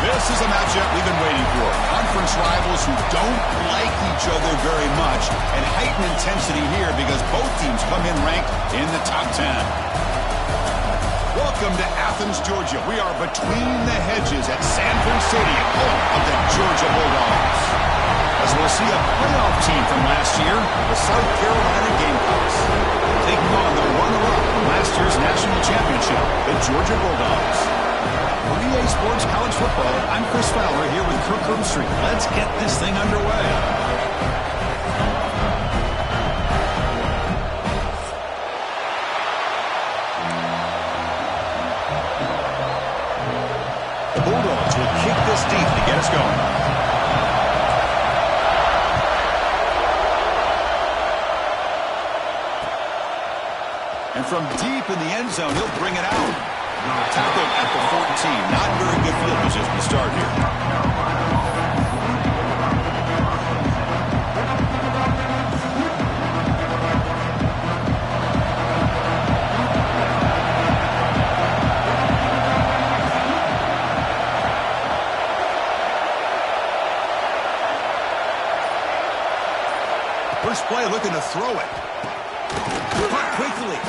This is a matchup we've been waiting for. Conference rivals who don't like each other very much, and heightened intensity here because both teams come in ranked in the top 10. Welcome to Athens, Georgia. We are between the hedges at Sanford Stadium, home of the Georgia Bulldogs. As we'll see a playoff team from last year, the South Carolina Gamecocks, taking on the runner-up from last year's national championship, the Georgia Bulldogs. For EA Sports College Football, I'm Chris Fowler here with Kirk Herbstreit. Let's get this thing underway. The Bulldogs will kick this deep to get us going. And from deep in the end zone, he'll bring it out. Tackled at the 14. Not very good field position to start here. First play looking to throw it. Caught quickly.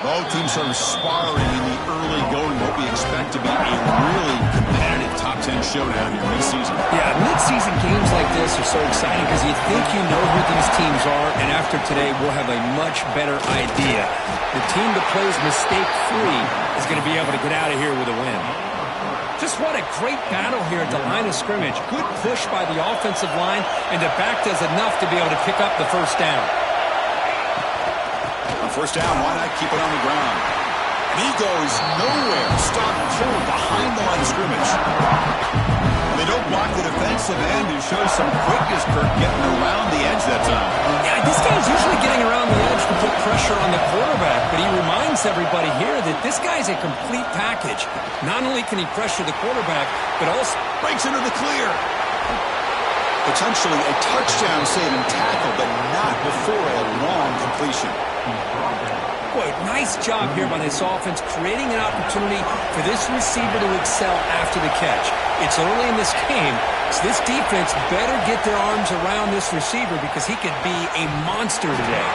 Both teams sort of sparring in the early going, what we expect to be a really competitive top 10 showdown here mid-season. Yeah, mid-season games like this are so exciting because you think you know who these teams are, and after today we'll have a much better idea. The team that plays mistake-free is going to be able to get out of here with a win. Just what a great battle here at the line of scrimmage. Good push by the offensive line, and the back does enough to be able to pick up the first down. First down, why not keep it on the ground? And he goes nowhere. Stop cold behind the line of scrimmage. They don't block the defensive end who shows some quickness, Kirk, getting around the edge that time. Yeah, this guy's usually getting around the edge to put pressure on the quarterback, but he reminds everybody here that this guy's a complete package. Not only can he pressure the quarterback, but also breaks into the clear. Potentially a touchdown saving tackle, but not before a long completion. Boy, nice job here by this offense, creating an opportunity for this receiver to excel after the catch. It's early in this game, so this defense better get their arms around this receiver because he could be a monster today.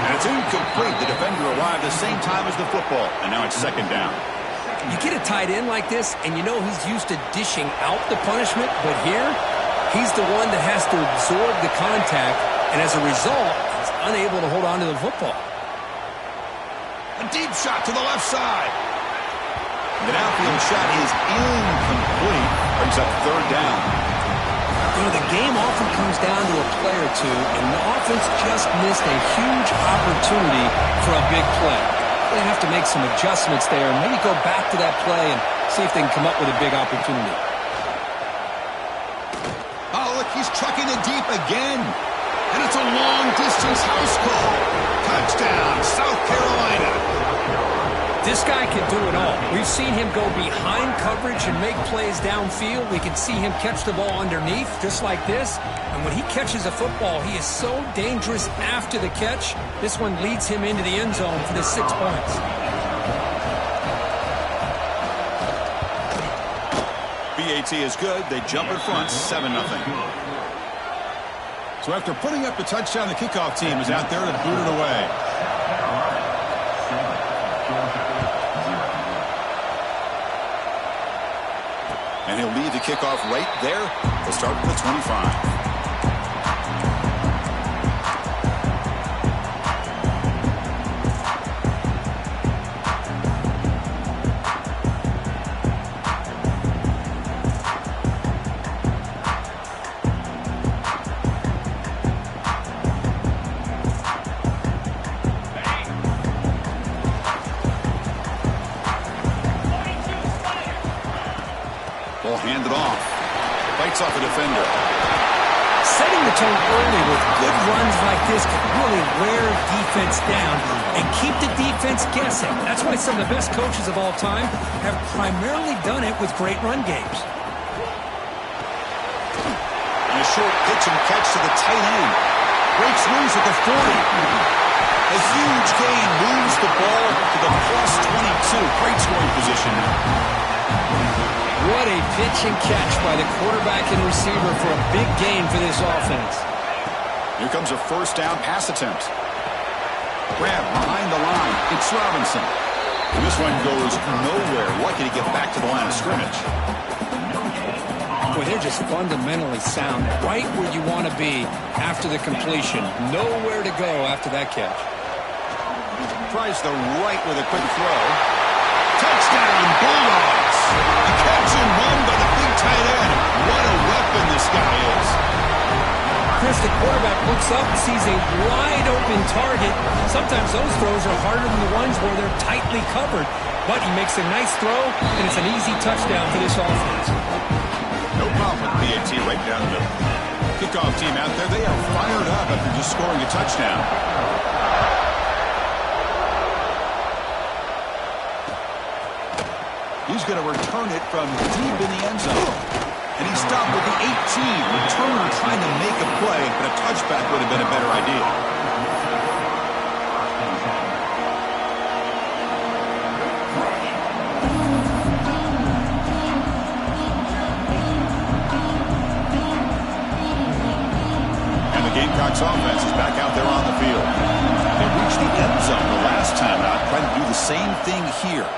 And it's incomplete. The defender arrived the same time as the football, and now it's second down. You get a tight end like this, and you know he's used to dishing out the punishment, but here, he's the one that has to absorb the contact, and as a result, he's unable to hold on to the football. A deep shot to the left side. The downfield shot is incomplete. Brings up third down. You know, the game often comes down to a play or two, and the offense just missed a huge opportunity for a big play. They have to make some adjustments there and maybe go back to that play and see if they can come up with a big opportunity. Oh, look, he's trucking it deep again. And it's a long-distance house call. Touchdown, South Carolina. This guy can do it all. We've seen him go behind coverage and make plays downfield. We can see him catch the ball underneath, just like this. And when he catches a football, he is so dangerous after the catch. This one leads him into the end zone for the 6 points. BAT is good. They jump in front, 7-0. So after putting up the touchdown, the kickoff team is out there to boot it away. And he'll lead the kickoff right there to start at the 25. Handed off. Bites off the defender. Setting the tone early with good runs like this can really wear defense down and keep the defense guessing. That's why some of the best coaches of all time have primarily done it with great run games. And a short pitch and catch to the tight end. Breaks loose at the 40. A huge gain moves the ball to the +22. Great scoring position now. What a pitch and catch by the quarterback and receiver for a big gain for this offense. Here comes a first down pass attempt. Grab behind the line. It's Robinson. And this one goes nowhere. Lucky to get back to the line of scrimmage. Boy, they're just fundamentally sound. Right where you want to be after the completion. Nowhere to go after that catch. Tries the right with a quick throw. Touchdown, Bulldogs. A catch and run by the big tight end. What a weapon this guy is. Chris, the quarterback looks up and sees a wide-open target. Sometimes those throws are harder than the ones where they're tightly covered. But he makes a nice throw, and it's an easy touchdown for this offense. No problem with BAT right down the middle. Kickoff team out there, they are fired up after just scoring a touchdown. He's going to return it from deep in the end zone. And he stopped with the 18. Returner trying to make a play, but a touchback would have been a better idea. And the Gamecocks offense is back out there on the field. They reached the end zone the last time out, trying to do the same thing here.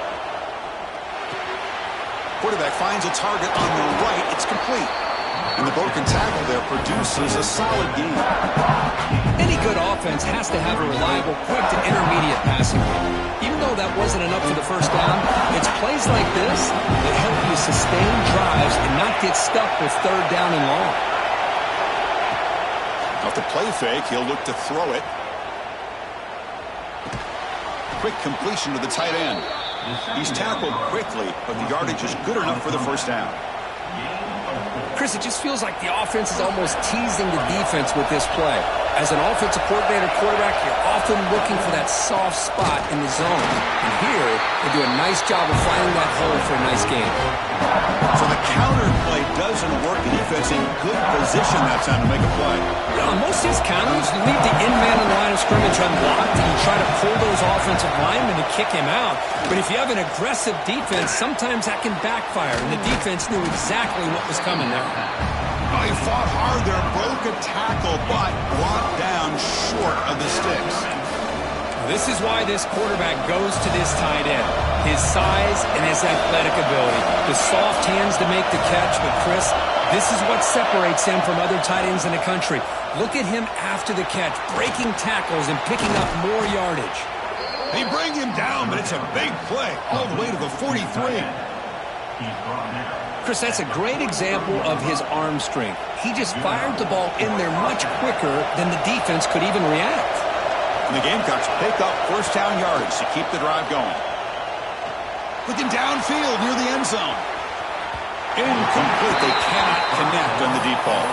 Quarterback finds a target on the right. It's complete. And the broken tackle there produces a solid game. Any good offense has to have a reliable, quick to intermediate passing game. Even though that wasn't enough for the first down, it's plays like this that help you sustain drives and not get stuck with third down and long. Off the play fake, he'll look to throw it. Quick completion to the tight end. He's tackled quickly, but the yardage is good enough for the first down. Chris, it just feels like the offense is almost teasing the defense with this play. As an offensive coordinator quarterback, you're often looking for that soft spot in the zone. And here, they do a nice job of finding that hole for a nice game. So the counter play doesn't work. The defense in good position that time to make a play. You know, on most of these counters, you leave the in-man in the line of scrimmage unblocked, and you try to pull those offensive linemen to kick him out. But if you have an aggressive defense, sometimes that can backfire, and the defense knew exactly what was coming there. Oh, he fought hard there, broke a tackle, but brought down short of the sticks. This is why this quarterback goes to this tight end. His size and his athletic ability. The soft hands to make the catch, but Chris, this is what separates him from other tight ends in the country. Look at him after the catch, breaking tackles and picking up more yardage. They bring him down, but it's a big play, all the way to the 43. Chris, that's a great example of his arm strength. He just fired the ball in there much quicker than the defense could even react. And the Gamecocks pick up first down yardage to keep the drive going. Looking downfield near the end zone. Incomplete. They cannot connect on the deep ball.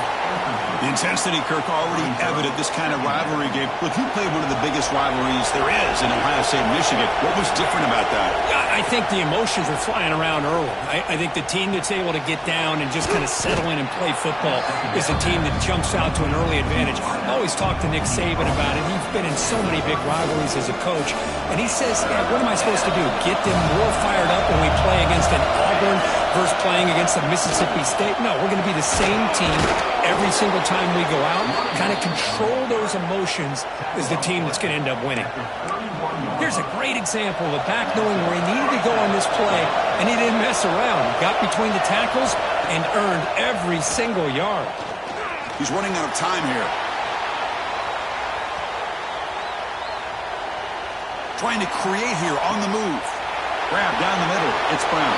The intensity, Kirk, already evident this kind of rivalry game. Look, you played one of the biggest rivalries there is in Ohio State and Michigan. What was different about that? I think the emotions were flying around early. I think the team that's able to get down and just kind of settle in and play football is a team that jumps out to an early advantage. I always talk to Nick Saban about it. He's been in so many big rivalries as a coach. And he says, yeah, what am I supposed to do? Get them more fired up when we play against an Auburn versus playing against a Mississippi State? No, we're going to be the same team every single time we go out. Kind of control those emotions is the team that's going to end up winning. Here's a great example of a back knowing where he needed to go on this play, and he didn't mess around. He got between the tackles and earned every single yard. He's running out of time here. Trying to create here on the move. Grab down the middle. It's Brown.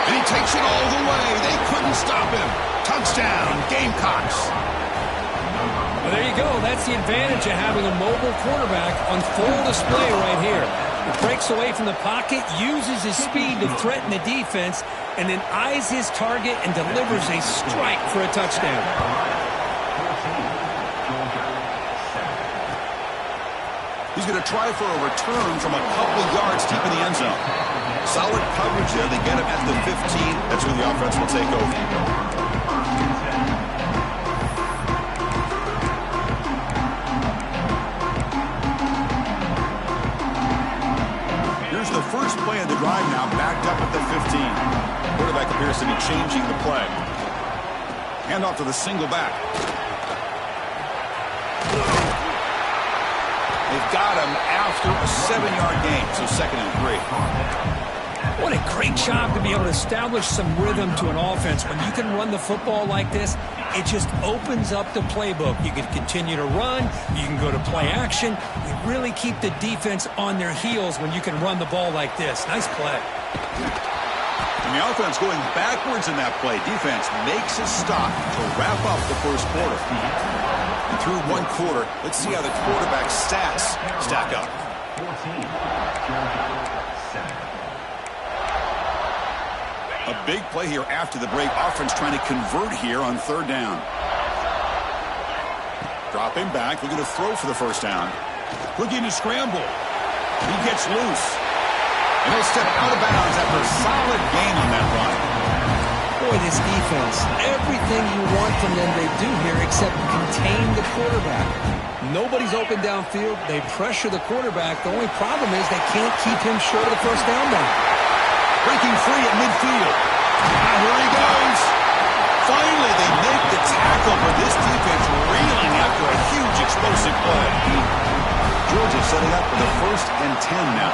And he takes it all the way. They couldn't stop him. Touchdown, Gamecocks. Well, there you go. That's the advantage of having a mobile quarterback on full display right here. He breaks away from the pocket, uses his speed to threaten the defense, and then eyes his target and delivers a strike for a touchdown. He's going to try for a return from a couple yards deep in the end zone. Solid coverage there. They get him at the 15. That's where the offense will take over. Here's the first play of the drive now, backed up at the 15. Quarterback appears to be changing the play. Hand off to the single back. They've got him after a 7-yard gain, so 2nd and 3. What a great job to be able to establish some rhythm to an offense. When you can run the football like this, it just opens up the playbook. You can continue to run. You can go to play action. You really keep the defense on their heels when you can run the ball like this. Nice play. And the offense going backwards in that play. Defense makes a stop to wrap up the first quarter. Through one quarter, let's see how the quarterback's stats stack up. A big play here after the break. Offense trying to convert here on 3rd down. Dropping back, looking to throw for the first down. Looking to scramble. He gets loose. And he'll step out of bounds after a solid gain on that run. Boy, this defense, everything you want from them they do here except contain the quarterback. Nobody's open downfield. They pressure the quarterback. The only problem is they can't keep him short of the first down now. Breaking free at midfield. Here he goes. Finally, they make the tackle for this defense reeling after a huge explosive play. Georgia setting up for the 1st and 10 now.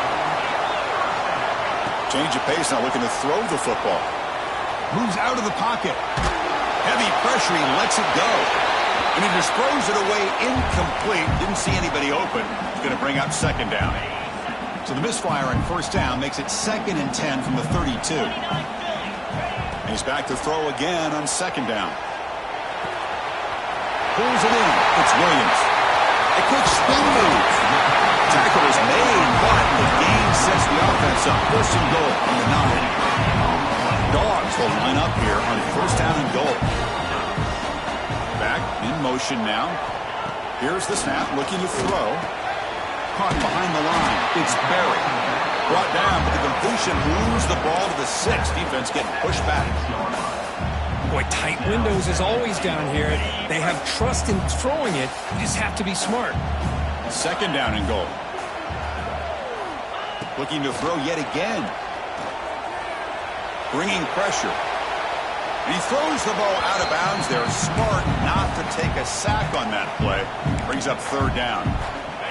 Change of pace now, looking to throw the football. Moves out of the pocket. Heavy pressure, he lets it go. And he just throws it away incomplete. Didn't see anybody open. He's going to bring up 2nd down. So the misfire on 1st down makes it 2nd and 10 from the 32. And he's back to throw again on 2nd down. Pulls it in. It's Williams. A quick spin move. Tackle is made, but the gain sets the offense up. 1st and goal on the 9. Dawgs will line up here on 1st down and goal. Back in motion now. Here's the snap, looking to throw. Caught behind the line. It's Berry. Brought down, but the completion moves the ball to the 6. Defense getting pushed back. Boy, tight windows is always down here. They have trust in throwing it. You just have to be smart. 2nd down and goal. Looking to throw yet again. Bringing pressure. And he throws the ball out of bounds there. Smart not to take a sack on that play. Brings up 3rd down.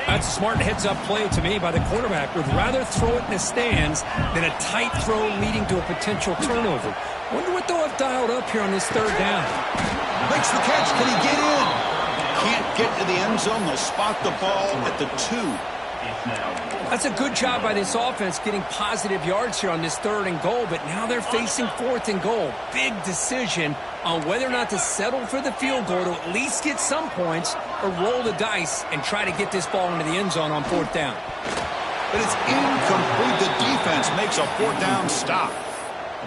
That's a smart heads-up play to me by the quarterback. Would rather throw it in the stands than a tight throw leading to a potential turnover. Wonder what they'll have dialed up here on this 3rd down. Makes the catch. Can he get in? Can't get to the end zone. They'll spot the ball at the 2. That's a good job by this offense getting positive yards here on this 3rd and goal, but now they're facing 4th and goal. Big decision on whether or not to settle for the field goal to at least get some points or roll the dice and try to get this ball into the end zone on 4th down. But it's incomplete. The defense makes a 4th down stop.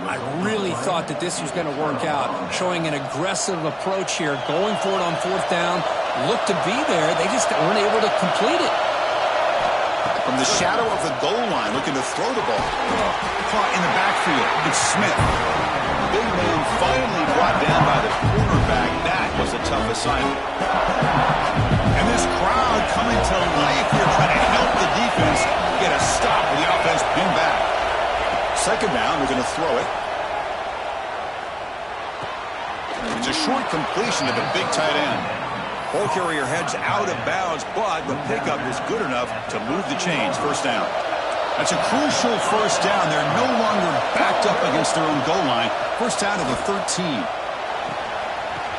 I really thought that this was going to work out, showing an aggressive approach here, going for it on fourth down. Looked to be there. They just weren't able to complete it. From the shadow of the goal line, looking to throw the ball. Caught in the backfield. It's Smith. Big man finally brought down by the quarterback. That was a tough assignment. And this crowd coming to life here, trying to help the defense get a stop with the offense pinned back. Second down, we're going to throw it. It's a short completion to the big tight end. Ball carrier heads out of bounds, but the pickup is good enough to move the chains. First down. That's a crucial first down. They're no longer backed up against their own goal line. First down to the 13.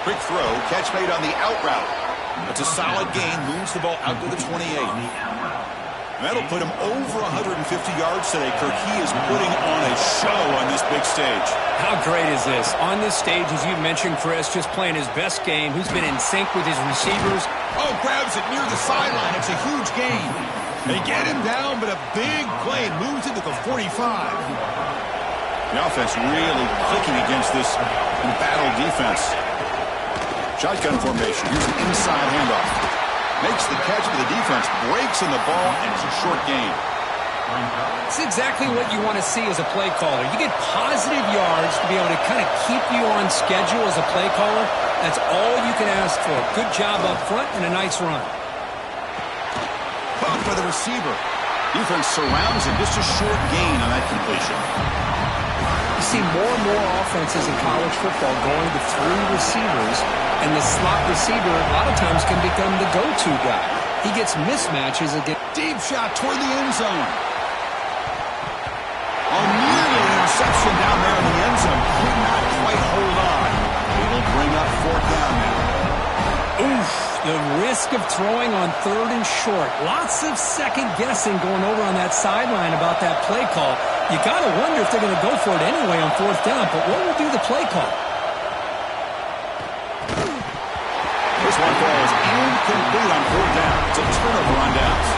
Quick throw, catch made on the out route. It's a solid gain, moves the ball out to the 28. That'll put him over 150 yards today. Kirk, he is putting on a show on this big stage. How great is this? On this stage, as you mentioned, Chris, just playing his best game. He's been in sync with his receivers. Oh, grabs it near the sideline. It's a huge gain. They get him down, but a big play moves it to the 45. The offense really clicking against this embattled defense. Shotgun formation. Here's an inside handoff. Makes the catch for the defense, breaks in the ball, and it's a short gain. It's exactly what you want to see as a play caller. You get positive yards to be able to kind of keep you on schedule as a play caller. That's all you can ask for. Good job up front and a nice run. Caught by the receiver. Defense surrounds him. Just a short gain on that completion. You see more and more offenses in college football going to three receivers, and the slot receiver a lot of times can become the go-to guy. He gets mismatches against... Deep shot toward the end zone. Oh, nearly an interception down there in the end zone. Could not quite hold on. He will bring up fourth down now. Oof, the risk of throwing on third and short. Lots of second guessing going over on that sideline about that play call. You got to wonder if they're going to go for it anyway on fourth down, but what will be the play call? This one falls incomplete on fourth down. It's a turnover on downs.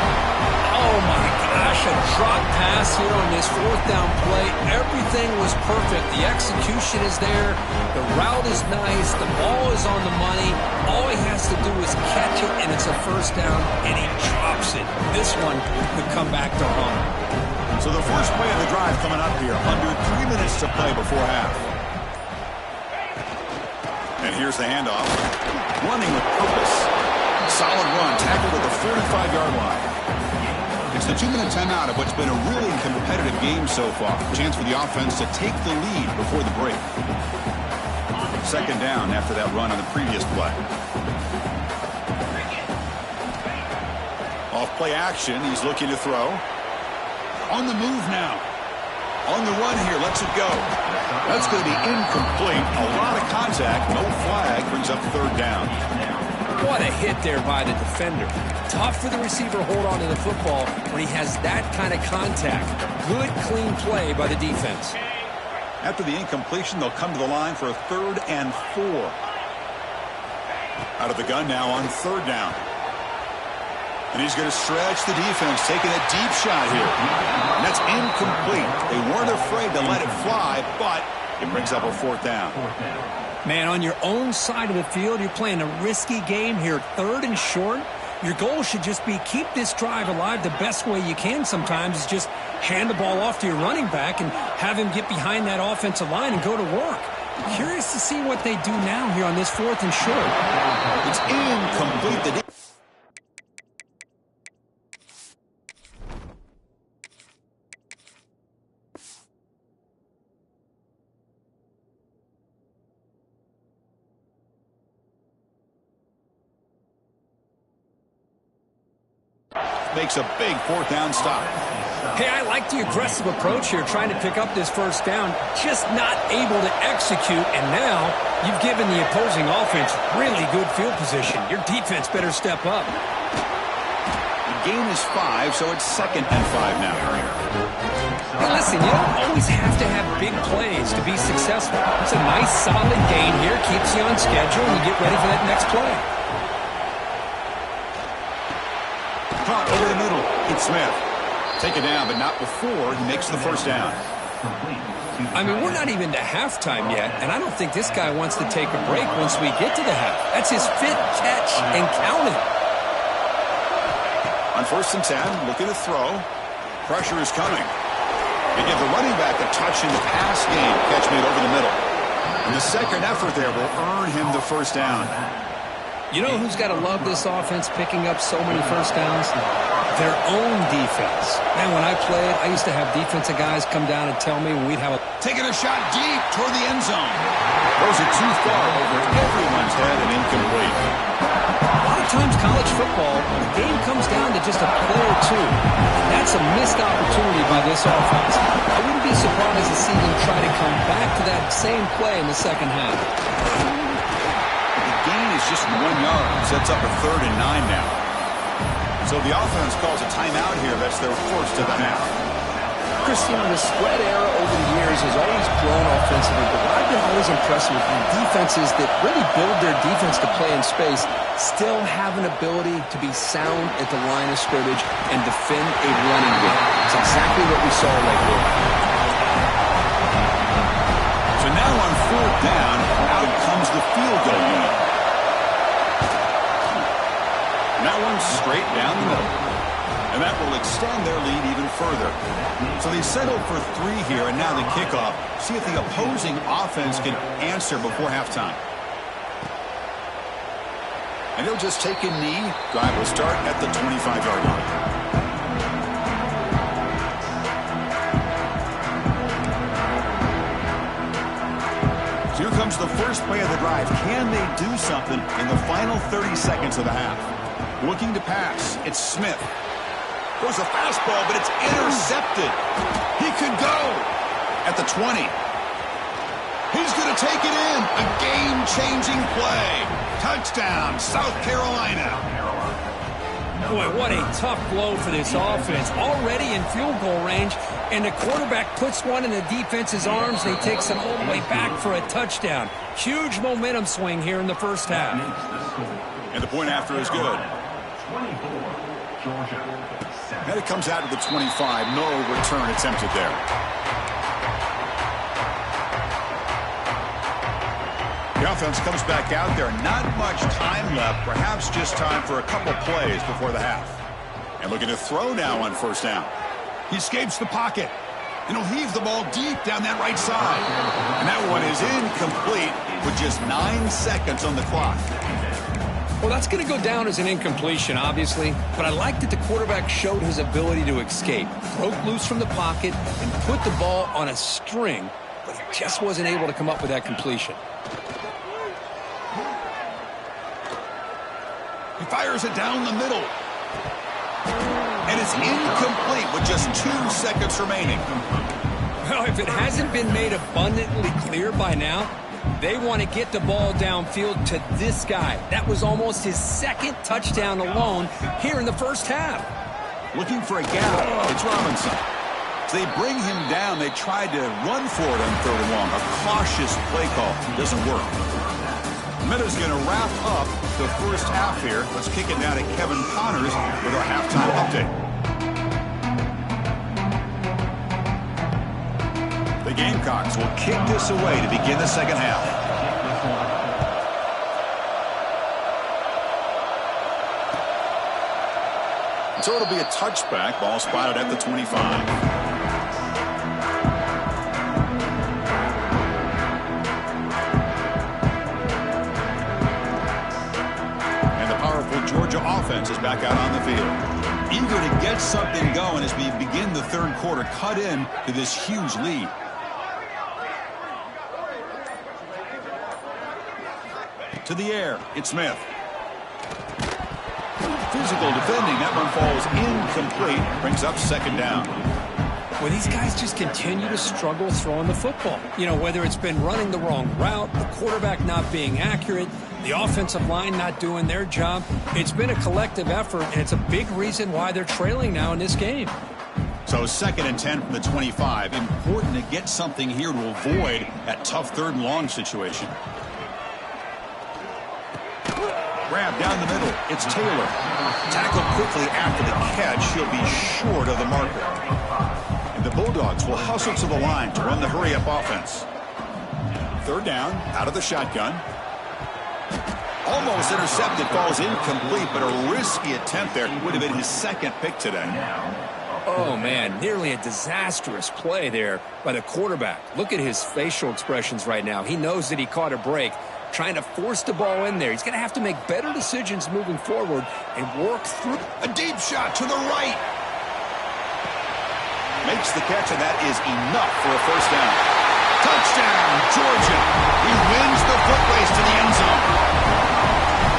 Oh my gosh, a drop pass here on this fourth down play. Everything was perfect. The execution is there. The route is nice. The ball is on the money. All he has to do is catch it, and it's a first down, and he drops it. This one could come back to haunt. So the first play of the drive coming up here. Under 3 minutes to play before half. And here's the handoff. Running with purpose. Solid run. Tackled at the 45-yard line. It's the 2-minute timeout of what's been a really competitive game so far. Chance for the offense to take the lead before the break. Second down after that run on the previous play. Off play action. He's looking to throw. On the move now. On the run here. Lets it go. That's going to be incomplete. A lot of contact. No flag. Brings up third down. What a hit there by the defender. Tough for the receiver to hold on to the football when he has that kind of contact. Good, clean play by the defense. After the incompletion, they'll come to the line for a 3rd and 4. Out of the gun now on third down. And he's going to stretch the defense, taking a deep shot here. And that's incomplete. They weren't afraid to let it fly, but it brings up a fourth down. Man, on your own side of the field, you're playing a risky game here. 3rd and short. Your goal should just be keep this drive alive the best way you can sometimes is just hand the ball off to your running back and have him get behind that offensive line and go to work. Curious to see what they do now here on this 4th and short. It's incomplete. Makes a big fourth down stop. Hey, I like the aggressive approach here, trying to pick up this first down, just not able to execute, and now you've given the opposing offense really good field position. Your defense better step up. The game is 5, so it's 2nd and 5 now. Hey, listen, you don't always have to have big plays to be successful. It's a nice, solid gain here, keeps you on schedule, and you get ready for that next play. Caught over the middle. It's Smith. Take it down, but not before he makes the first down. I mean, we're not even to halftime yet, and I don't think this guy wants to take a break once we get to the half. That's his 5th catch and counting. On 1st and 10, looking to throw. Pressure is coming. They give the running back a touch in the pass game. Catch made over the middle. And the second effort there will earn him the 1st down. You know who's got to love this offense picking up so many 1st downs? Their own defense. Man, when I played, I used to have defensive guys come down and tell me when we'd have a... Taking a shot deep toward the end zone. Throws it too far over everyone's head and incomplete. A lot of times college football, the game comes down to just a play or two. And that's a missed opportunity by this offense. I wouldn't be surprised to see them try to come back to that same play in the second half. The gain is just 1 yard. Sets up a 3rd and 9 now. So the offense calls a timeout here. That's their 1st of the half. Christian, the spread era over the years has always grown offensively, but I've been always impressed with defenses that really build their defense to play in space, still have an ability to be sound at the line of scrimmage and defend a running game. It's exactly what we saw right here. So now on 4th down, out comes the field goal unit. And that one's straight down the middle. And that will extend their lead even further. So they settle for 3 here, and now the kickoff. See if the opposing offense can answer before halftime. And he'll just take a knee. Drive will start at the 25-yard line. Here comes the first play of the drive. Can they do something in the final 30 seconds of the half? Looking to pass. It's Smith. Throws a fastball, but it's intercepted. He could go at the 20. He's going to take it in. A game-changing play. Touchdown, South Carolina. Boy, what a tough blow for this offense. Already in field goal range, and the quarterback puts one in the defense's arms, and he takes it all the way back for a touchdown. Huge momentum swing here in the 1st half. And the point after is good. And it comes out to the 25. No return attempted there. The offense comes back out there. Not much time left. Perhaps just time for a couple plays before the half. And looking to throw now on 1st down. He escapes the pocket. And he'll heave the ball deep down that right side. And that one is incomplete with just 9 seconds on the clock. Well, that's going to go down as an incompletion, obviously, but I like that the quarterback showed his ability to escape, broke loose from the pocket, and put the ball on a string, but he just wasn't able to come up with that completion. He fires it down the middle. And it's incomplete with just 2 seconds remaining. Well, if it hasn't been made abundantly clear by now, they want to get the ball downfield to this guy. That was almost his 2nd touchdown alone here in the 1st half. Looking for a gap. It's Robinson. So they bring him down. They tried to run for it on 3rd and long. A cautious play call. Doesn't work. Meta's going to wrap up the 1st half here. Let's kick it down to Kevin Connors with our halftime update. The Gamecocks will kick this away to begin the 2nd half. So it'll be a touchback. Ball spotted at the 25. Georgia offense is back out on the field. Eager to get something going as we begin the 3rd quarter. Cut in to this huge lead. To the air, it's Smith. Physical defending. That one falls incomplete. Brings up 2nd down. Well, these guys just continue to struggle throwing the football. You know, whether it's been running the wrong route, the quarterback not being accurate, the offensive line not doing their job. It's been a collective effort, and it's a big reason why they're trailing now in this game. So 2nd and 10 from the 25. Important to get something here to avoid that tough 3rd and long situation. Grab down the middle. It's Taylor. Tackled quickly after the catch. He'll be short of the marker. And The Bulldogs will hustle to the line to run the hurry-up offense. Third down, out of the shotgun. Almost intercepted, falls incomplete, but a risky attempt there. Would have been his second pick today. Oh, man, nearly a disastrous play there by the quarterback. Look at his facial expressions right now. He knows that he caught a break, trying to force the ball in there. He's going to have to make better decisions moving forward and work through. A deep shot to the right. Makes the catch, and that is enough for a first down. Touchdown, Georgia. He wins the foot race to the end zone.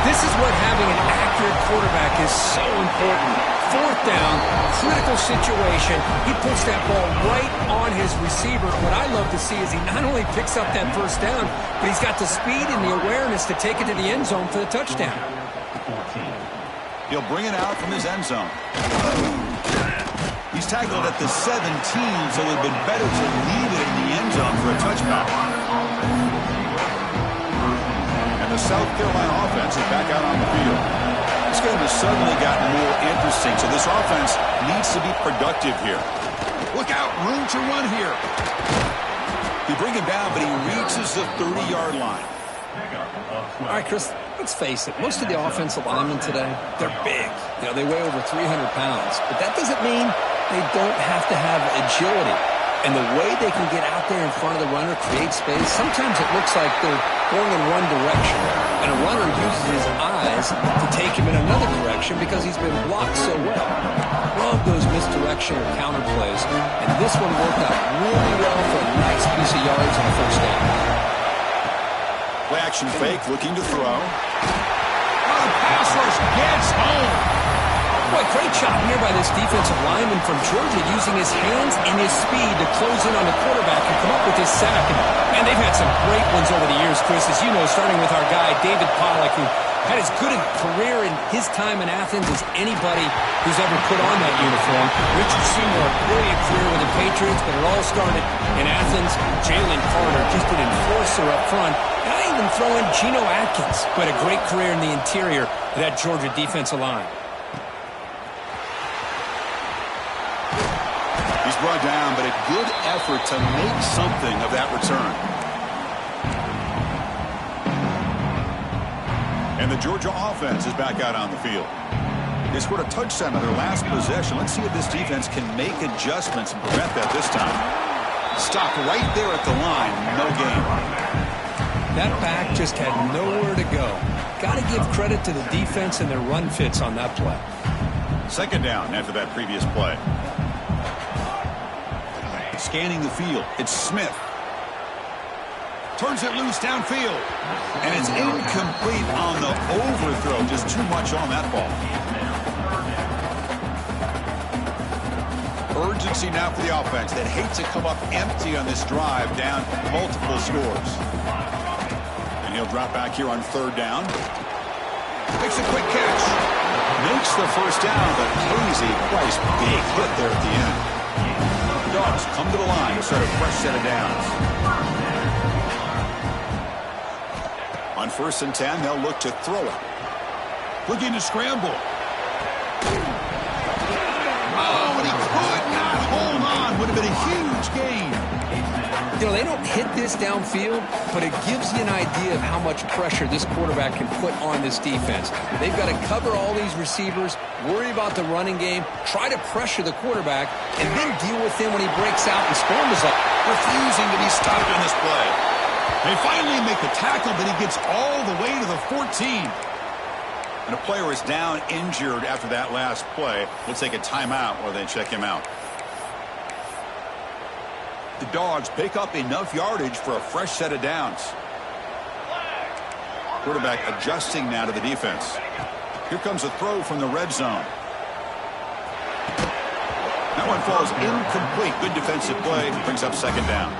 This is what having an accurate quarterback is so important. Fourth down, critical situation. He puts that ball right on his receiver. What I love to see is he not only picks up that first down, but he's got the speed and the awareness to take it to the end zone for the touchdown. He'll bring it out from his end zone. He's tackled at the 17, so it would have been better to leave it in the end zone for a touchback. And the South Carolina offense is back out on the field. This game has suddenly gotten more interesting, so this offense needs to be productive here. Look out, room to run here. He brings him down, but he reaches the 30-yard line. All right, Chris, let's face it. Most of the offensive linemen today, they're big. You know, they weigh over 300 pounds. But that doesn't mean they don't have to have agility. And the way they can get out there in front of the runner, create space, sometimes it looks like they're going in one direction. And a runner uses his eyes to take him in another direction because he's been blocked so well. Love those misdirectional counter plays. And this one worked out really well for a nice piece of yards on a first down. Play action fake, looking to throw. Oh, the pass rush gets home. Boy, great job here by this defensive lineman from Georgia using his hands and his speed to close in on the quarterback and come up with his sack. And they've had some great ones over the years, Chris, as you know, starting with our guy, David Pollock, who had as good a career in his time in Athens as anybody who's ever put on that uniform. Richard Seymour, brilliant career with the Patriots, but it all started in Athens. Jalen Carter, just an enforcer up front. And I even throw in Geno Atkins, who had a great career in the interior of that Georgia defensive line. He's brought down, but a good effort to make something of that return. And the Georgia offense is back out on the field. They scored a touchdown on their last possession. Let's see if this defense can make adjustments and prevent that this time. Stopped right there at the line. No gain. That back just had nowhere to go. Got to give credit to the defense and their run fits on that play. Second down after that previous play. Scanning the field. It's Smith. Turns it loose downfield. And it's incomplete on the overthrow. Just too much on that ball. Urgency now for the offense that hate to come up empty on this drive, down multiple scores. And he'll drop back here on third down. Makes a quick catch. Makes the first down, but Casey Price, big hit there at the end. The Dawgs come to the line to start a fresh set of downs. On 1st and 10, they'll look to throw it. Looking to scramble. Oh, and he could not hold on. Would have been a huge gain. You know, they don't hit this downfield, but it gives you an idea of how much pressure this quarterback can put on this defense. They've got to cover all these receivers, worry about the running game, try to pressure the quarterback, and then deal with him when he breaks out and scrambles up. Refusing to be stopped on this play. They finally make the tackle, but he gets all the way to the 14. And a player is down injured after that last play. We'll take a timeout while they check him out. The Dawgs pick up enough yardage for a fresh set of downs. Quarterback adjusting now to the defense. Here comes a throw from the red zone. That one falls incomplete. Good defensive play. Brings up second down.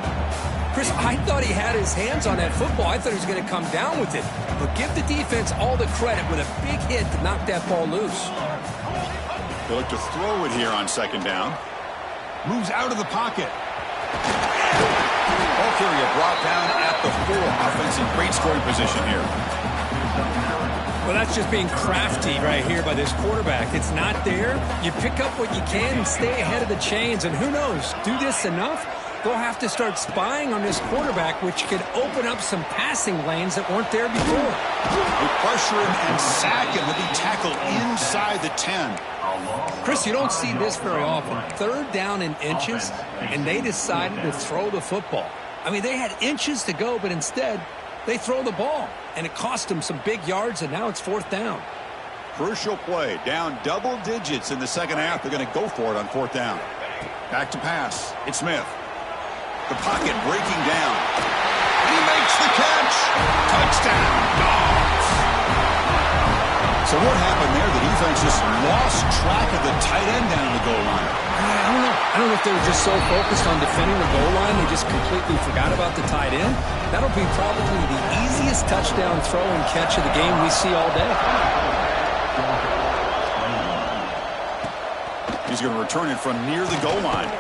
Chris, I thought he had his hands on that football. I thought he was going to come down with it. But give the defense all the credit with a big hit to knock that ball loose. They look to throw it here on second down. Moves out of the pocket. Ball carrier brought down at the 4. Offense in great scoring position here. Well, Well, that's just being crafty right here by this quarterback. It's not there. You pick up what you can and stay ahead of the chains. And who knows, do this enough, they'll have to start spying on this quarterback, which could open up some passing lanes that weren't there before. They pressure him and sack him. He'll be tackled inside the 10. Chris, you don't see this very often. 3rd down in inches, and they decided to throw the football. I mean, they had inches to go, but instead, they throw the ball. And it cost them some big yards, and now it's 4th down. Crucial play. Down double digits in the second half. They're going to go for it on 4th down. Back to pass. It's Smith. The pocket breaking down. And he makes the catch. Touchdown, Dawgs. So what happened there? The defense just lost track of the tight end down the goal line. I don't know if they were just so focused on defending the goal line, they just completely forgot about the tight end. That'll be probably the easiest touchdown throw and catch of the game we see all day. He's going to return it from near the goal line.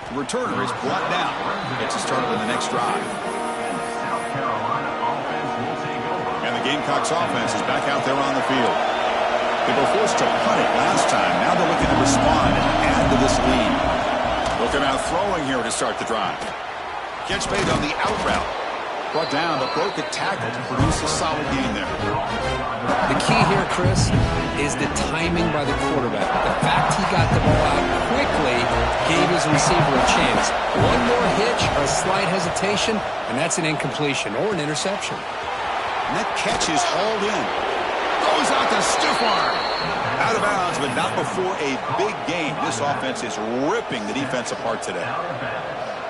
The returner is brought down. Gets a start on the next drive. And the Gamecocks offense is back out there on the field. They were forced to punt it last time. Now they're looking to respond and add to this lead. Looking out throwing here to start the drive. Catch made on the out route. Brought down, but broke a tackle to produce a solid gain there. The key here, Chris, is the timing by the quarterback. The fact he got the ball out quickly gave his receiver a chance. One more hitch or a slight hesitation, and that's an incompletion or an interception. And that catch is hauled in. Goes out the stiff arm. Out of bounds, but not before a big gain. This offense is ripping the defense apart today.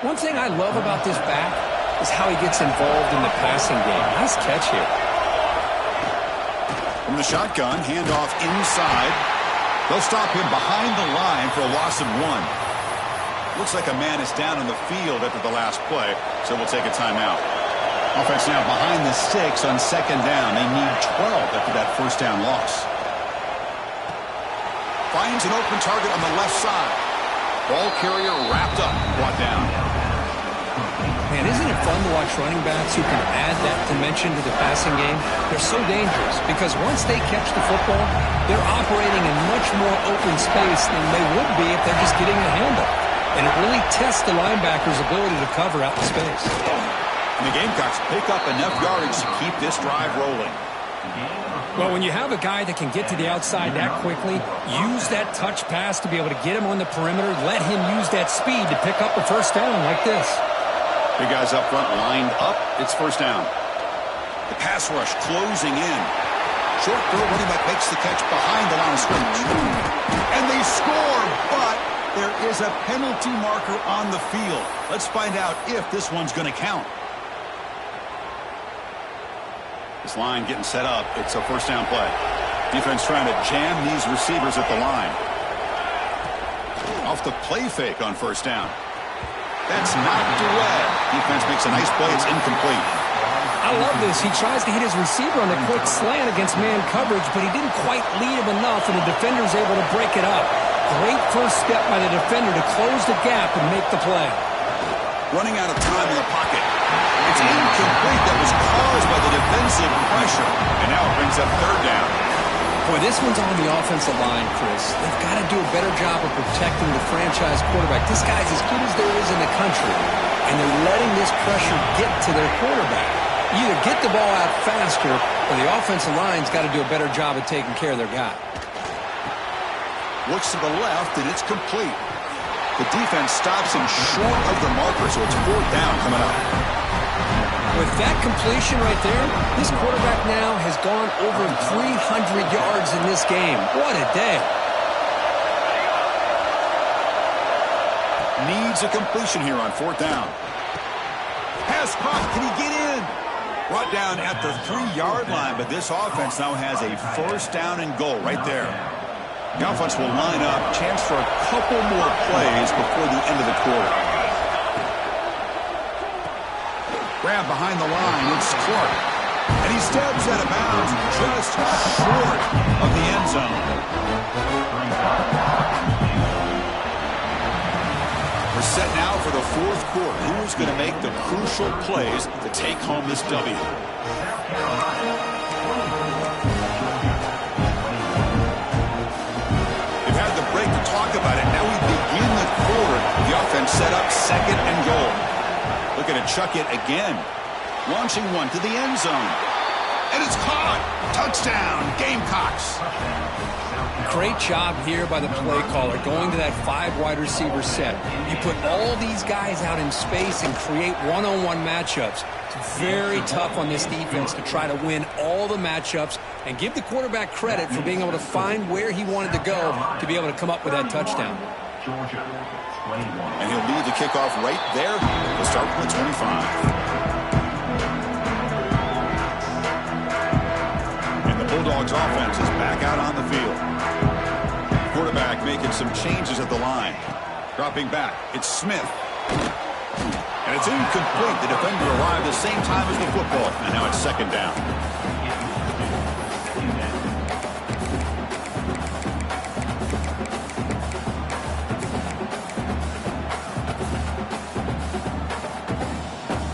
One thing I love about this back is how he gets involved in the passing game. Nice catch here. From the shotgun, handoff inside. They'll stop him behind the line for a loss of 1. Looks like a man is down in the field after the last play, so we'll take a timeout. Offense now behind the 6 on 2nd down. They need 12 after that 1st down loss. Finds an open target on the left side. Ball carrier wrapped up, brought down. Man, isn't it fun to watch running backs who can add that dimension to the passing game? They're so dangerous because once they catch the football, they're operating in much more open space than they would be if they're just getting a handle. And it really tests the linebacker's ability to cover out the space. And the Gamecocks pick up enough yardage to keep this drive rolling. Well, when you have a guy that can get to the outside that quickly, use that touch pass to be able to get him on the perimeter, let him use that speed to pick up a 1st down like this. Big guys up front lined up. It's 1st down. The pass rush closing in. Short throw, running back makes the catch behind the line of scrimmage. And they score, but there is a penalty marker on the field. Let's find out if this one's going to count. This line getting set up. It's a 1st down play. Defense trying to jam these receivers at the line. Off the play fake on 1st down. That's knocked away. Defense makes a nice play. It's incomplete. I love this. He tries to hit his receiver on a quick slant against man coverage, but he didn't quite lead him enough, and the defender's able to break it up. Great first step by the defender to close the gap and make the play. Running out of time in the pocket. It's incomplete. That was caused by the defensive pressure. And now it brings up 3rd down. Boy, this one's on the offensive line, Chris. They've got to do a better job of protecting the franchise quarterback. This guy's as good as there is in the country, and they're letting this pressure get to their quarterback. You either get the ball out faster, or the offensive line's got to do a better job of taking care of their guy. Looks to the left, and it's complete. The defense stops him short of the marker, so it's 4th down coming up. With that completion right there, this quarterback now has gone over 300 yards in this game. What a day. Needs a completion here on 4th down. Pass caught. Can he get in? Brought down at the 3-yard line, but this offense now has a 1st down and goal right there. The offense will line up. Chance for a couple more plays before the end of the quarter. Grab behind the line. It's Clark. And he steps out of bounds just short of the end zone. We're set now for the fourth quarter. Who's going to make the crucial plays to take home this W? We've had the break to talk about it. Now we begin the quarter. The offense set up second and goal. Looking to chuck it again. Launching one to the end zone. And it's caught. Touchdown, Gamecocks. Great job here by the play caller, going to that 5 wide receiver set. You put all these guys out in space and create one-on-one matchups. It's very tough on this defense to try to win all the matchups and give the quarterback credit for being able to find where he wanted to go to be able to come up with that touchdown. And he'll lead the kickoff right there. We'll start with the 25. Bulldogs offense is back out on the field. Quarterback making some changes at the line. Dropping back, it's Smith. And it's incomplete. The defender arrived the same time as the football. And now it's second down.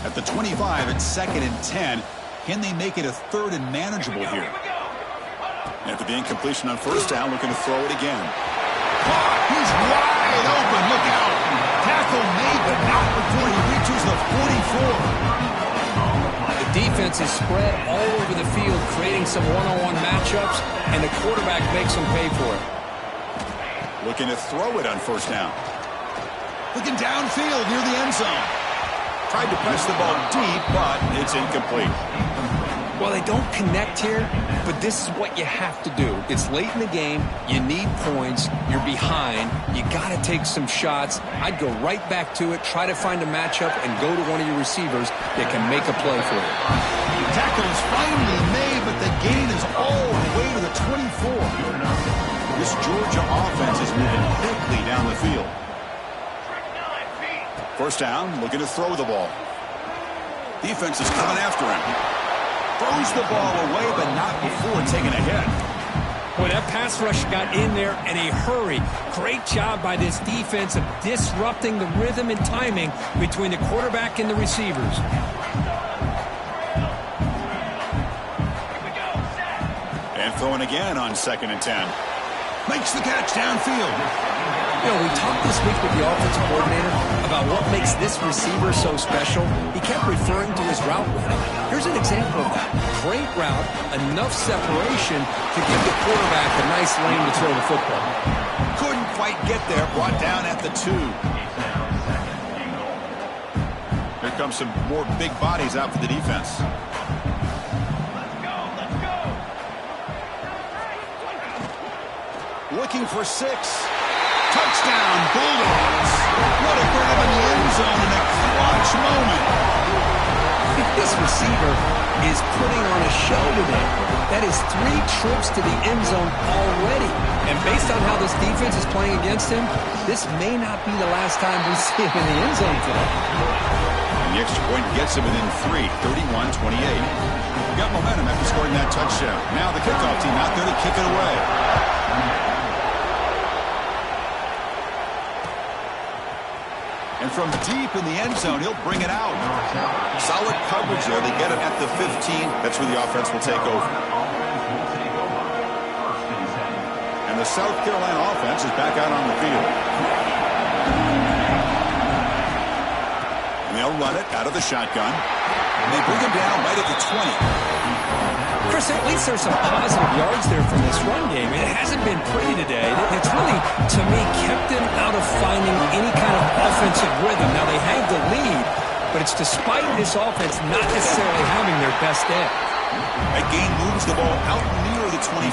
At the 25, it's second and 10. Can they make it a third and manageable here? After the incompletion on first down, looking to throw it again. Caught! He's wide open! Look out! Tackle made, but not before he reaches the 44. The defense is spread all over the field, creating some one-on-one matchups, and the quarterback makes them pay for it. Looking to throw it on first down. Looking downfield near the end zone. Tried to press the ball deep, but it's incomplete. Well, they don't connect here, but this is what you have to do. It's late in the game. You need points. You're behind. You got to take some shots. I'd go right back to it, try to find a matchup, and go to one of your receivers that can make a play for you. Tackle is finally made, but the gain is all the way to the 24. This Georgia offense is moving quickly down the field. First down, looking to throw the ball. Defense is coming after him. Throws the ball away, but not before taking a hit. Boy, that pass rush got in there in a hurry. Great job by this defense of disrupting the rhythm and timing between the quarterback and the receivers. And throwing again on second and 10. Makes the catch downfield. You know, we talked this week with the offensive coordinator about what makes this receiver so special. He kept referring to his route running. Here's an example of that. Great route, enough separation to give the quarterback a nice lane to throw the football. Couldn't quite get there, brought down at the 2. Here comes some more big bodies out for the defense. Looking for 6. Touchdown, Bulldogs. What a grab in the end zone in a clutch moment. This receiver is putting on a show today. That is 3 trips to the end zone already. And based on how this defense is playing against him, this may not be the last time we see him in the end zone today. And the extra point gets him within 3, 31-28. Got momentum after scoring that touchdown. Now the kickoff team out there to kick it away. And from deep in the end zone, he'll bring it out. Solid coverage there. They get it at the 15. That's where the offense will take over. And the South Carolina offense is back out on the field. And they'll run it out of the shotgun. And they bring him down right at the 20. Chris, at least there's some positive yards there from this run game. It hasn't been pretty today. It's really, to me, kept them out of finding any kind of offensive rhythm. Now, they have the lead, but it's despite this offense not necessarily having their best day. That gain moves the ball out near the 25.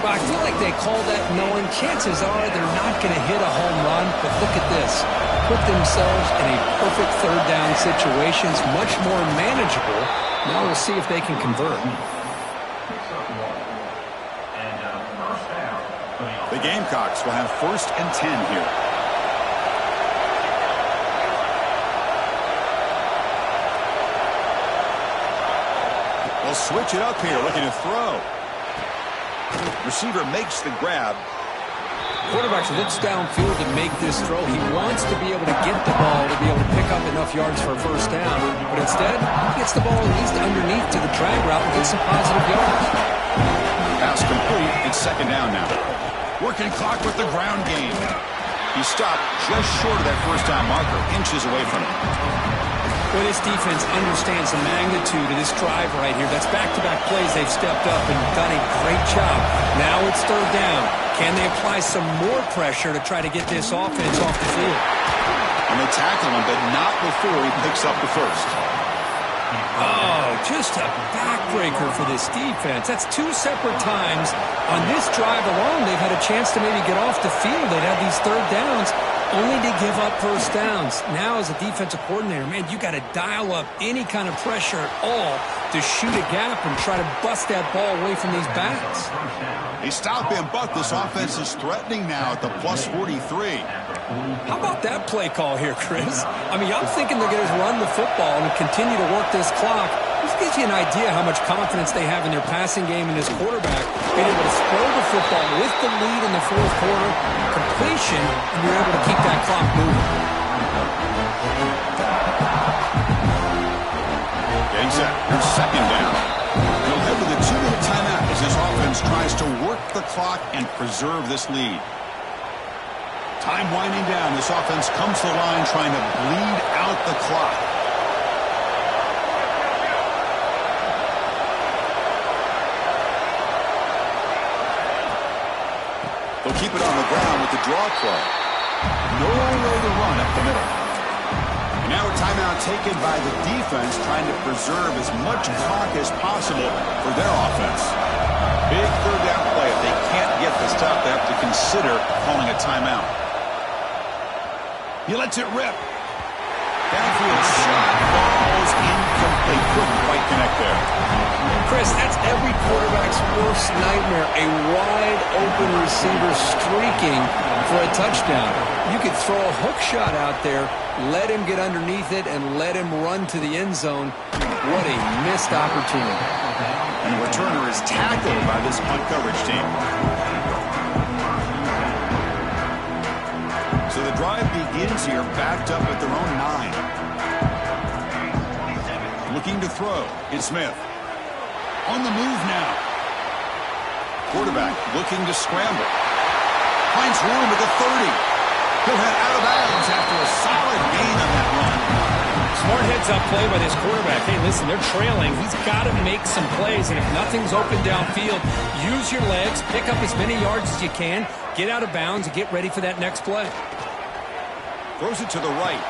But I feel like they call that knowing chances are they're not going to hit a home run. But look at this. Put themselves in a perfect third down situation. It's much more manageable. Now we'll see if they can convert. The Gamecocks will have first and 10 here. They'll switch it up here, looking to throw. Receiver makes the grab. Quarterback looks downfield to make this throw. He wants to be able to get the ball to be able to pick up enough yards for a first down. But instead, he gets the ball at least underneath to the drag route and gets some positive yards. Pass complete. It's second down now. Working clock with the ground game. He stopped just short of that first down marker, inches away from it. Well, this defense understands the magnitude of this drive right here. That's back-to-back plays. They've stepped up and done a great job. Now it's third down. Can they apply some more pressure to try to get this offense off the field? And they tackle him, but not before he picks up the first. Oh, just a backbreaker for this defense. That's two separate times. On this drive alone, they've had a chance to maybe get off the field. They'd have these third downs, only to give up first downs. Now, as a defensive coordinator, man, you got to dial up any kind of pressure at all to shoot a gap and try to bust that ball away from these backs. They stop him, but this offense is threatening now at the plus 43. How about that play call here, Chris? I mean, I'm thinking they're going to run the football and continue to work this clock. This gives you an idea how much confidence they have in their passing game and this quarterback being able to throw the football with the lead in the fourth quarter, completion, and you're able to keep that clock moving. Getting set. Here's second down. They'll head to the 2-minute timeout as this offense tries to work the clock and preserve this lead. Time winding down. This offense comes to the line trying to bleed out the clock. They'll keep it on the ground with the draw play. No way to run up the middle. And now a timeout taken by the defense trying to preserve as much clock as possible for their offense. Big third down play. If they can't get the stop, they have to consider calling a timeout. He lets it rip. Downfield shot. Ball's incomplete. Couldn't quite connect there. Chris, that's every quarterback's worst nightmare. A wide open receiver streaking for a touchdown. You could throw a hook shot out there, let him get underneath it, and let him run to the end zone. What a missed opportunity. And the returner is tackled by this punt coverage team. So the drive begins here, backed up at their own 9. Looking to throw. It's Smith. On the move now. Quarterback looking to scramble. Finds room at the 30. He'll head out of bounds after a solid gain on that run. Smart heads-up play by this quarterback. Hey, listen, they're trailing. He's got to make some plays, and if nothing's open downfield, use your legs, pick up as many yards as you can, get out of bounds, and get ready for that next play. Throws it to the right.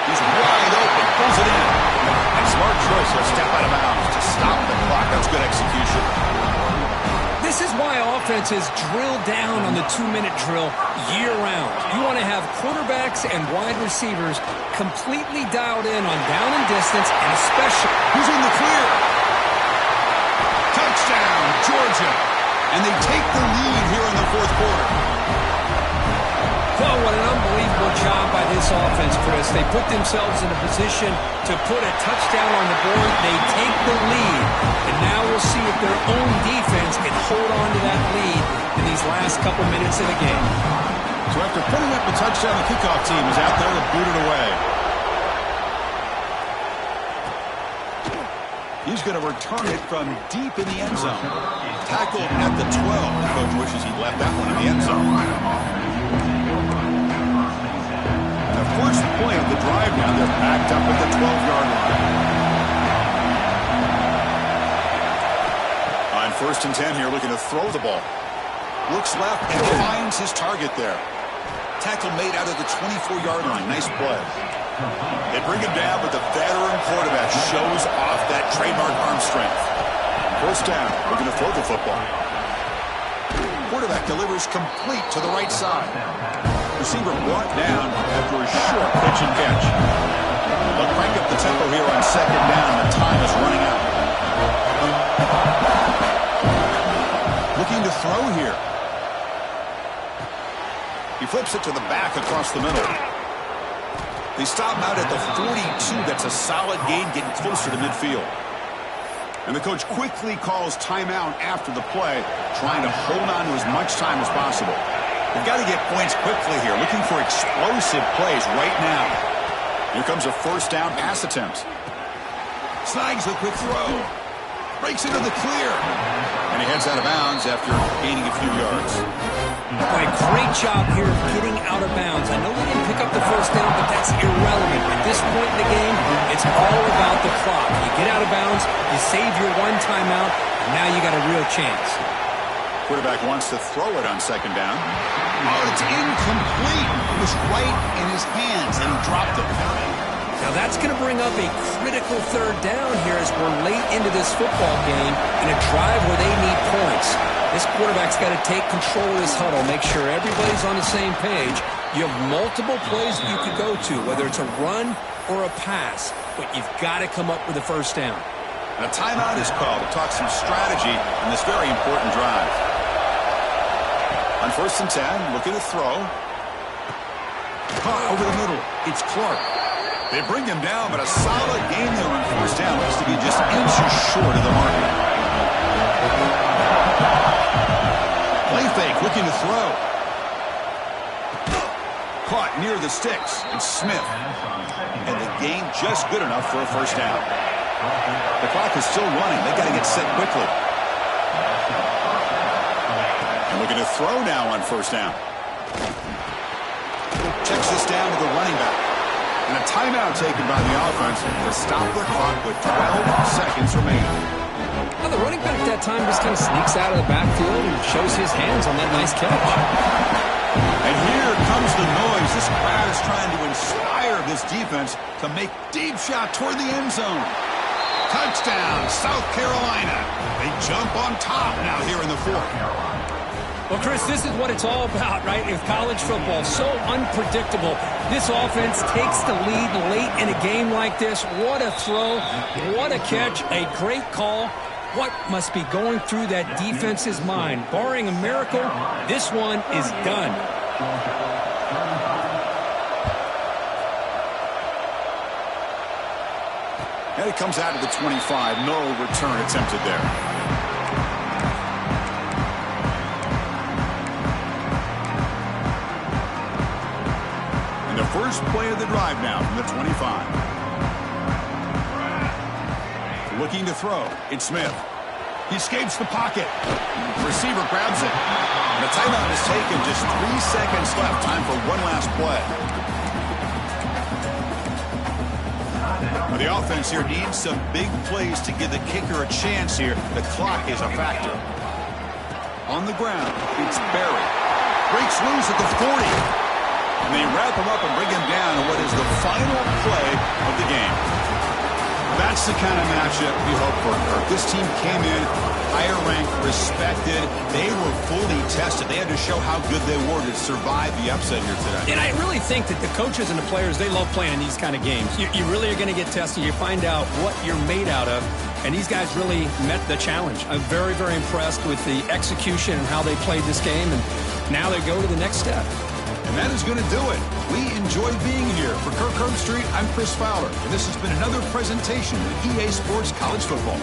He's wide open. Pulls it in. And smart choice. He'll step out of bounds to stop the clock. That's good execution. This is why offenses drill down on the 2-minute drill year-round. You want to have quarterbacks and wide receivers completely dialed in on down and distance, and especially... Who's in the clear? Touchdown, Georgia. And they take the lead here in the fourth quarter. Oh, what an unbelievable job by this offense, Chris. They put themselves in a position to put a touchdown on the board. They take the lead. And now we'll see if their own defense can hold on to that lead in these last couple minutes of the game. So after putting up a touchdown, the kickoff team is out there to boot it away. He's going to return it from deep in the end zone. Tackled at the 12. The coach wishes he'd left that one in the end zone. First play of the drive now, they're backed up at the 12-yard line. On 1st and 10 here, looking to throw the ball. Looks left and finds his target there. Tackle made out of the 24-yard line. Nice play. They bring him down, but the veteran quarterback shows off that trademark arm strength. First down, looking to throw the football. Quarterback delivers complete to the right side. Receiver brought down after a short pitch and catch. They'll crank up the tempo here on second down. The time is running out. Looking to throw here. He flips it to the back across the middle. They stop him out at the 42. That's a solid gain, getting closer to midfield. And the coach quickly calls timeout after the play, trying to hold on to as much time as possible. They've got to get points quickly here, looking for explosive plays right now. Here comes a first down pass attempt. Snags the quick throw. Breaks into the clear. And he heads out of bounds after gaining a few yards. Boy, great job here of getting out of bounds. I know they didn't pick up the first down, but that's irrelevant. At this point in the game, it's all about the clock. You get out of bounds, you save your one timeout, and now you got a real chance. Quarterback wants to throw it on second down. Oh, it's incomplete. It was right in his hands, and he dropped it. Now that's going to bring up a critical third down here as we're late into this football game in a drive where they need points. This quarterback's got to take control of this huddle, make sure everybody's on the same page. You have multiple plays that you could go to, whether it's a run or a pass, but you've got to come up with a first down. And a timeout is called to talk some strategy in this very important drive. On 1st and 10, looking to throw. Caught over the middle. It's Clark. They bring him down, but a solid game there on 1st down. Looks to be just inches short of the mark. Play fake, looking to throw. Caught near the sticks. It's Smith. And the gain just good enough for a first down. The clock is still running. They've got to get set quickly. And looking to throw now on 1st down. Checks this down to the running back. And a timeout taken by the offense to stop the clock with 12 seconds remaining. Well, the running back that time just kind of sneaks out of the backfield and shows his hands on that nice catch. And here comes the noise. This crowd is trying to inspire this defense to make deep shot toward the end zone. Touchdown, South Carolina. They jump on top now here in the 4th. Well, Chris, this is what it's all about, right? With college football, so unpredictable. This offense takes the lead late in a game like this. What a throw. What a catch. A great call. What must be going through that defense's mind? Barring a miracle, this one is done. And it comes out of the 25. No return attempted there. And the first play of the drive now from the 25. Looking to throw. It's Smith. He escapes the pocket. Receiver grabs it. And the timeout is taken. Just 3 seconds left. Time for one last play. The offense here needs some big plays to give the kicker a chance here. The clock is a factor. On the ground, it's Barry. Breaks loose at the 40. And they wrap him up and bring him down in what is the final play of the game. That's the kind of matchup we hope for, Kirk. This team came in higher ranked, respected. They were fully tested. They had to show how good they were to survive the upset here today. And I really think that the coaches and the players, they love playing in these kind of games. You really are going to get tested. You find out what you're made out of. And these guys really met the challenge. I'm very, very impressed with the execution and how they played this game. And now they go to the next step. And that is going to do it. We enjoyed being here. For Kirk Street, I'm Chris Fowler. And this has been another presentation of EA Sports College Football.